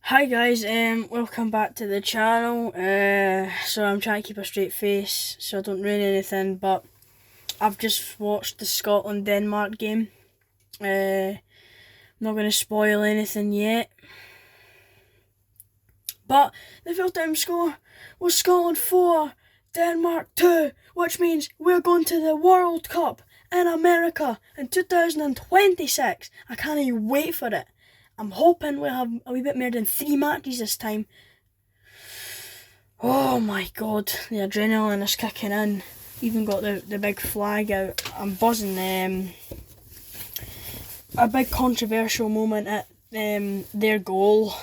Hi guys, welcome back to the channel. So I'm trying to keep a straight face so I don't ruin anything, but I've just watched the Scotland-Denmark game. I'm not going to spoil anything yet. But the full-time score was Scotland 4, Denmark 2, which means we're going to the World Cup in America in 2026. I can't even wait for it. I'm hoping we'll have a wee bit more than 3 matches this time. Oh my god, the adrenaline is kicking in. Even got the big flag out. I'm buzzing. A big controversial moment at their goal.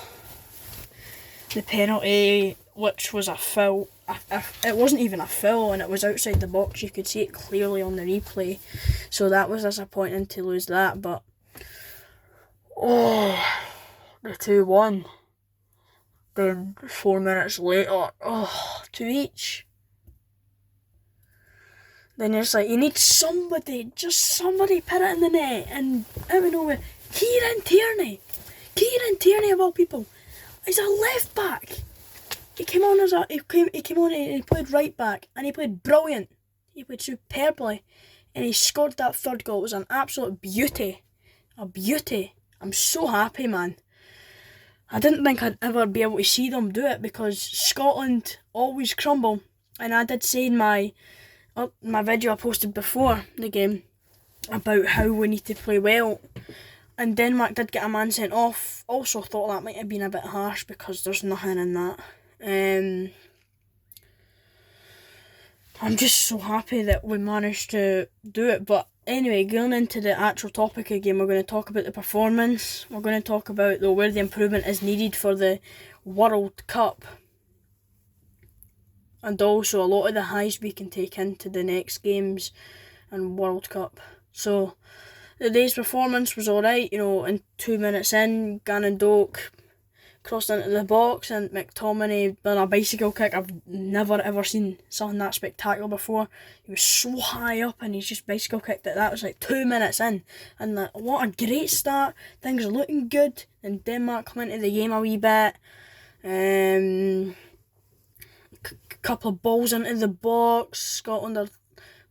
The penalty, which was a foul. It wasn't even a foul, and it was outside the box. You could see it clearly on the replay. So that was disappointing to lose that, but oh, the 2-1. Then 4 minutes later, 2 each. Then it's like, you need somebody, just somebody put it in the net. And out of nowhere, Keiran Teirney of all people. He's a left back. He came on and he played right back, and he played brilliant. He played superbly, and he scored that third goal. It was an absolute beauty. A beauty. I'm so happy, man. I didn't think I'd ever be able to see them do it because Scotland always crumble. And I did say in my video I posted before the game about how we need to play well. And Denmark did get a man sent off. Also thought that might have been a bit harsh because there's nothing in that. I'm just so happy that we managed to do it. But anyway, going into the actual topic again, we're going to talk about the performance. We're going to talk about where the improvement is needed for the World Cup. And also a lot of the highs we can take into the next games and World Cup. So, the day's performance was alright, in 2 minutes in, Gannon Doak crossed into the box and McTominay done a bicycle kick. I've never ever seen something that spectacular before. He was so high up and he's just bicycle kicked it. That was like 2 minutes in. And what a great start. Things are looking good. And Denmark come into the game a wee bit. Couple of balls into the box. Scotland are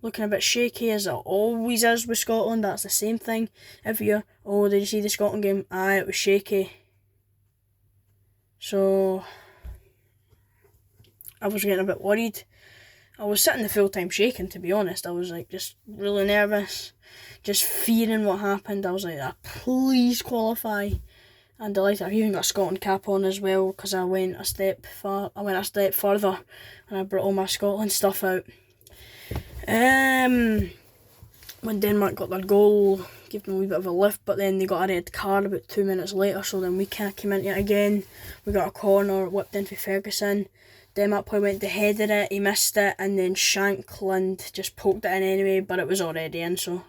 looking a bit shaky, as it always is with Scotland. That's the same thing every year. Oh, did you see the Scotland game? Aye, it was shaky. So, I was getting a bit worried. I was sitting the full time shaking, to be honest. I was just really nervous, just fearing what happened. I was like, please qualify. And delighted. I've even got a Scotland cap on as well because I went a step further and I brought all my Scotland stuff out. When Denmark got their goal, gave them a wee bit of a lift, but then they got a red card about 2 minutes later, so then we kind of came into it again. We got a corner, whipped in for Ferguson. Denmark player went to header it, he missed it, and then Shankland just poked it in anyway, but it was already in, it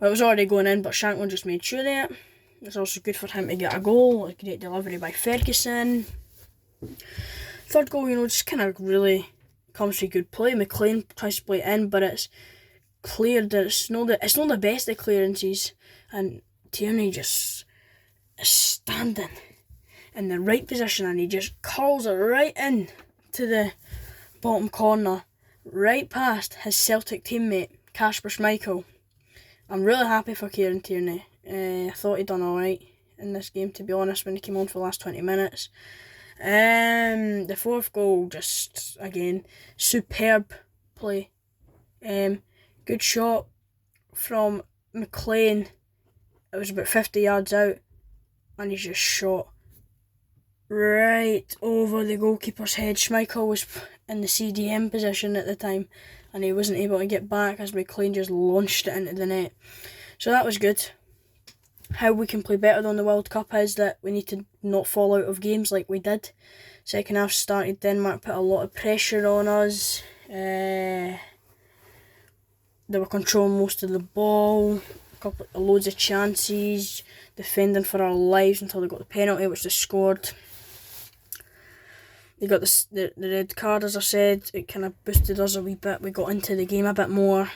was already going in, but Shankland just made sure of it. It's also good for him to get a goal, a great delivery by Ferguson. Third goal, just kind of really comes from good play. McLean tries to play it in, but it's cleared. It's not the best of clearances, and Teirney just is standing in the right position, and he just curls it right in to the bottom corner, right past his Celtic teammate Kasper Schmeichel. I'm really happy for Keiran Teirney. I thought he'd done alright in this game, to be honest, when he came on for the last 20 minutes. The fourth goal, just, again, superb play. Good shot from McLean. It was about 50 yards out, and he's just shot right over the goalkeeper's head. Schmeichel was in the CDM position at the time, and he wasn't able to get back as McLean just launched it into the net. So that was good. How we can play better than the World Cup is that we need to not fall out of games like we did. Second half started, Denmark put a lot of pressure on us. They were controlling most of the ball, loads of chances, defending for our lives until they got the penalty, which they scored. They got the red card, as I said. It kind of boosted us a wee bit. We got into the game a bit more.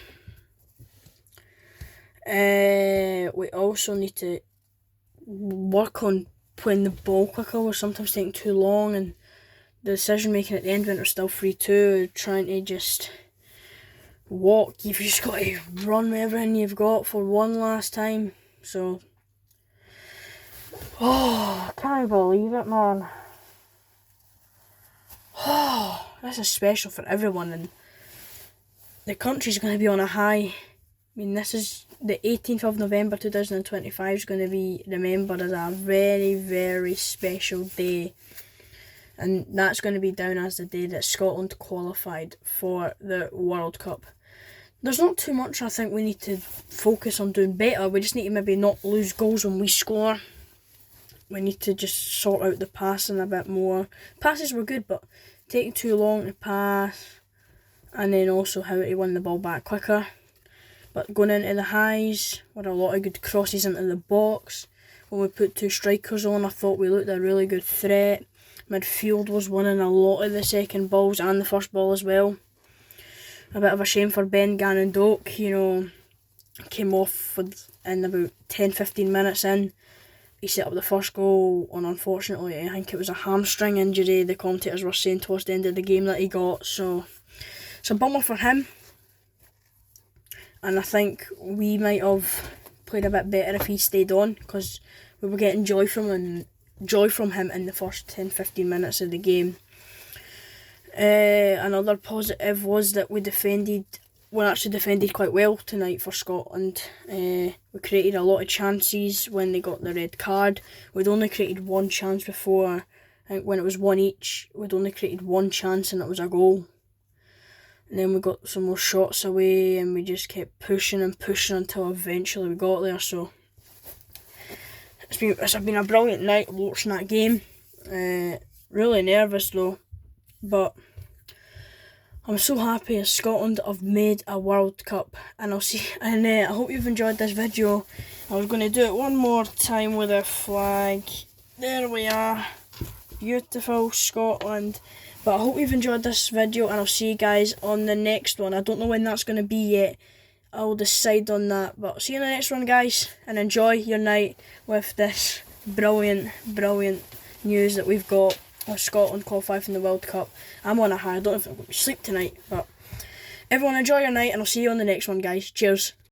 We also need to work on playing the ball quicker was sometimes taking too long, and the decision making at the end when it was still 3-2, trying to just walk. You've just got to run with everything you've got for one last time. So, I can't believe it, man. This is special for everyone, and the country's going to be on a high. I mean, this is the 18th of November 2025 is going to be remembered as a very, very special day. And that's going to be down as the day that Scotland qualified for the World Cup. There's not too much I think we need to focus on doing better. We just need to maybe not lose goals when we score. We need to just sort out the passing a bit more. Passes were good, but taking too long to pass. And then also how to win the ball back quicker. But going into the highs, with a lot of good crosses into the box. When we put two strikers on, I thought we looked a really good threat. Midfield was winning a lot of the second balls and the first ball as well. A bit of a shame for Ben Gannon-Doak, came off in about 10-15 minutes in. He set up the first goal, and unfortunately I think it was a hamstring injury the commentators were saying towards the end of the game that he got. So it's a bummer for him. And I think we might have played a bit better if he stayed on, because we were getting joy from him in the first 10-15 minutes of the game. Another positive was that we defended quite well tonight for Scotland. We created a lot of chances when they got the red card. We'd only created one chance before. I think when it was 1 each, we'd only created one chance and it was a goal. And then we got some more shots away, and we just kept pushing and pushing until eventually we got there. So it's been a brilliant night watching that game. Really nervous though, but I'm so happy as Scotland have made a World Cup. And I hope you've enjoyed this video. I was going to do it one more time with a flag. There we are, beautiful Scotland. But I hope you've enjoyed this video, and I'll see you guys on the next one. I don't know when that's going to be yet. I'll decide on that. But see you in the next one, guys. And enjoy your night with this brilliant, brilliant news that we've got of Scotland qualifying for the World Cup. I'm on a high. I don't know if I'm going to sleep tonight. But everyone enjoy your night, and I'll see you on the next one, guys. Cheers.